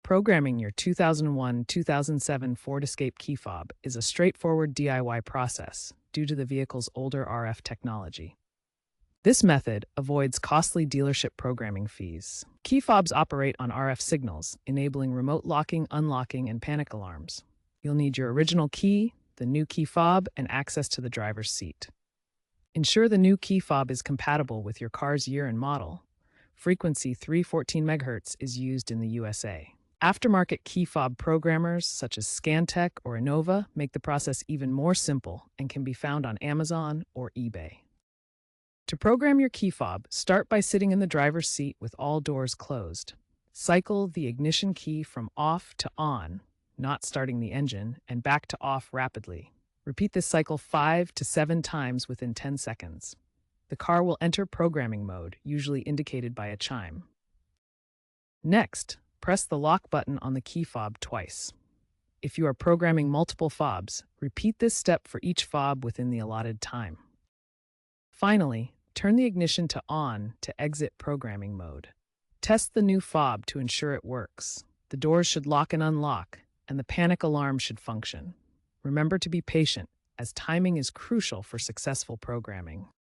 Programming your 2001-2007 Ford Escape key fob is a straightforward DIY process due to the vehicle's older RF technology. This method avoids costly dealership programming fees. Key fobs operate on RF signals, enabling remote locking, unlocking, and panic alarms. You'll need your original key, the new key fob, and access to the driver's seat. Ensure the new key fob is compatible with your car's year and model. Frequency 314 MHz is used in the USA. Aftermarket key fob programmers such as Scantech or Innova make the process even more simple and can be found on Amazon or eBay. To program your key fob, start by sitting in the driver's seat with all doors closed. Cycle the ignition key from off to on, not starting the engine, and back to off rapidly. Repeat this cycle 5 to 7 times within 10 seconds. The car will enter programming mode, usually indicated by a chime. Next, press the lock button on the key fob twice. If you are programming multiple fobs, repeat this step for each fob within the allotted time. Finally, turn the ignition to on to exit programming mode. Test the new fob to ensure it works. The doors should lock and unlock, and the panic alarm should function. Remember to be patient, as timing is crucial for successful programming.